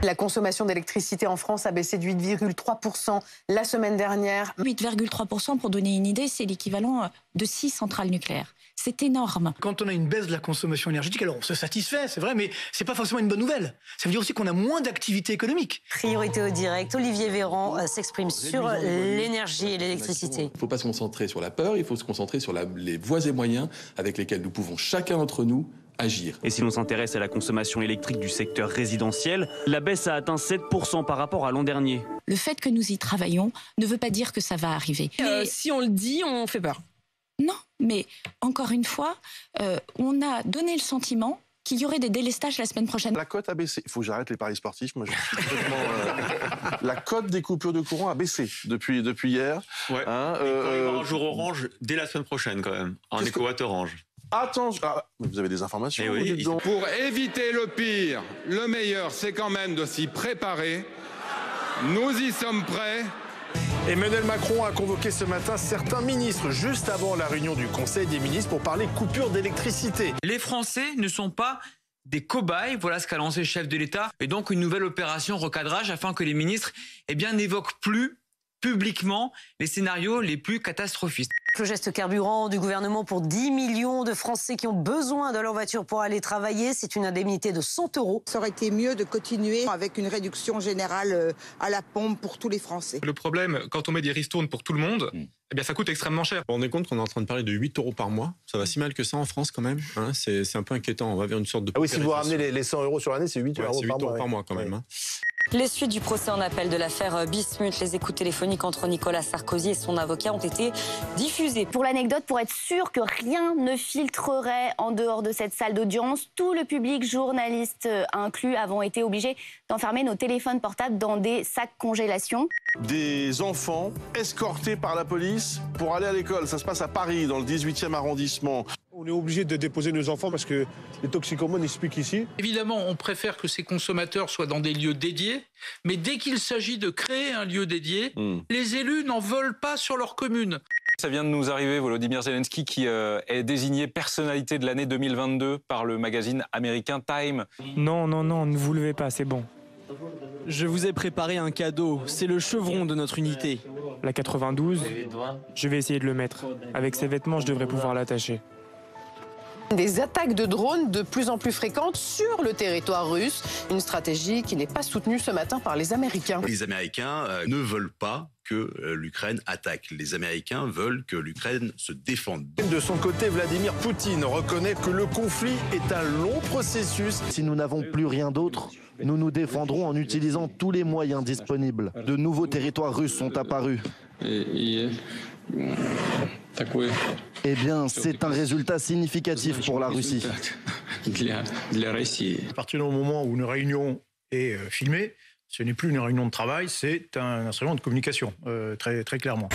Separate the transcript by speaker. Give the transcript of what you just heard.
Speaker 1: La consommation d'électricité en France a baissé de 8,3% la semaine dernière.
Speaker 2: 8,3%, pour donner une idée, c'est l'équivalent de 6 centrales nucléaires. C'est énorme.
Speaker 3: Quand on a une baisse de la consommation énergétique, alors on se satisfait, c'est vrai, mais c'est pas forcément une bonne nouvelle. Ça veut dire aussi qu'on a moins d'activité économique.
Speaker 4: Priorité au direct, Olivier Véran s'exprime sur l'énergie et l'électricité.
Speaker 5: Il ne faut pas se concentrer sur la peur, il faut se concentrer sur les voies et moyens avec lesquels nous pouvons chacun d'entre nous agir.
Speaker 6: Et si l'on s'intéresse à la consommation électrique du secteur résidentiel, la baisse a atteint 7% par rapport à l'an dernier.
Speaker 2: Le fait que nous y travaillons ne veut pas dire que ça va arriver.
Speaker 7: Si on le dit, on fait peur.
Speaker 2: Non, mais encore une fois, on a donné le sentiment qu'il y aurait des délestages la semaine prochaine.
Speaker 8: La cote a baissé. Il faut que j'arrête les paris sportifs. Moi, je suis complètement... La cote des coupures de courant a baissé depuis hier.
Speaker 9: Ouais. Il va y avoir un jour orange dès la semaine prochaine, quand même. En éco-watt orange.
Speaker 8: Attention, vous avez des informations.
Speaker 9: Oui,
Speaker 10: pour éviter le pire, le meilleur, c'est quand même de s'y préparer. Nous y sommes prêts.
Speaker 11: Emmanuel Macron a convoqué ce matin certains ministres juste avant la réunion du Conseil des ministres pour parler coupure d'électricité.
Speaker 12: Les Français ne sont pas des cobayes, voilà ce qu'a lancé le chef de l'État, et donc une nouvelle opération recadrage afin que les ministres n'évoquent plus publiquement les scénarios les plus catastrophistes.
Speaker 4: Le geste carburant du gouvernement pour 10 millions de Français qui ont besoin de leur voiture pour aller travailler, c'est une indemnité de 100 €.
Speaker 13: Ça aurait été mieux de continuer avec une réduction générale à la pompe pour tous les Français.
Speaker 14: Le problème, quand on met des ristournes pour tout le monde, eh bien ça coûte extrêmement cher.
Speaker 9: On est compte qu'on est en train de parler de 8 € par mois. Ça va si mal que ça en France quand même. Hein, c'est un peu inquiétant. On va vers une sorte de...
Speaker 11: Ah oui, si vous ramenez les 100 € sur l'année, c'est 8 €
Speaker 9: par mois quand même. Hein.
Speaker 4: Les suites du procès en appel de l'affaire Bismuth, les écoutes téléphoniques entre Nicolas Sarkozy et son avocat ont été diffusées.
Speaker 15: Pour l'anecdote, pour être sûr que rien ne filtrerait en dehors de cette salle d'audience, tout le public, journalistes inclus, avons été obligés d'enfermer nos téléphones portables dans des sacs congélation.
Speaker 8: Des enfants escortés par la police pour aller à l'école. Ça se passe à Paris, dans le 18e arrondissement.
Speaker 11: On est obligé de déposer nos enfants parce que les toxicomanes expliquent ici.
Speaker 16: Évidemment, on préfère que ces consommateurs soient dans des lieux dédiés, mais dès qu'il s'agit de créer un lieu dédié, les élus n'en veulent pas sur leur commune.
Speaker 17: Ça vient de nous arriver, Volodymyr Zelensky qui est désigné personnalité de l'année 2022 par le magazine américain Time.
Speaker 18: Non, ne vous levez pas, c'est bon.
Speaker 19: Je vous ai préparé un cadeau, c'est le chevron de notre unité.
Speaker 18: La 92, je vais essayer de le mettre. Avec ces vêtements, je devrais pouvoir l'attacher.
Speaker 1: Des attaques de drones de plus en plus fréquentes sur le territoire russe. Une stratégie qui n'est pas soutenue ce matin par les Américains.
Speaker 20: Les Américains ne veulent pas que l'Ukraine attaque. Les Américains veulent que l'Ukraine se défende.
Speaker 11: De son côté, Vladimir Poutine reconnaît que le conflit est un long processus.
Speaker 21: Si nous n'avons plus rien d'autre, nous nous défendrons en utilisant tous les moyens disponibles. De nouveaux territoires russes sont apparus. Eh bien, c'est un résultat significatif pour la Russie.
Speaker 3: À partir du moment où une réunion est filmée, ce n'est plus une réunion de travail, c'est un instrument de communication, très, très clairement.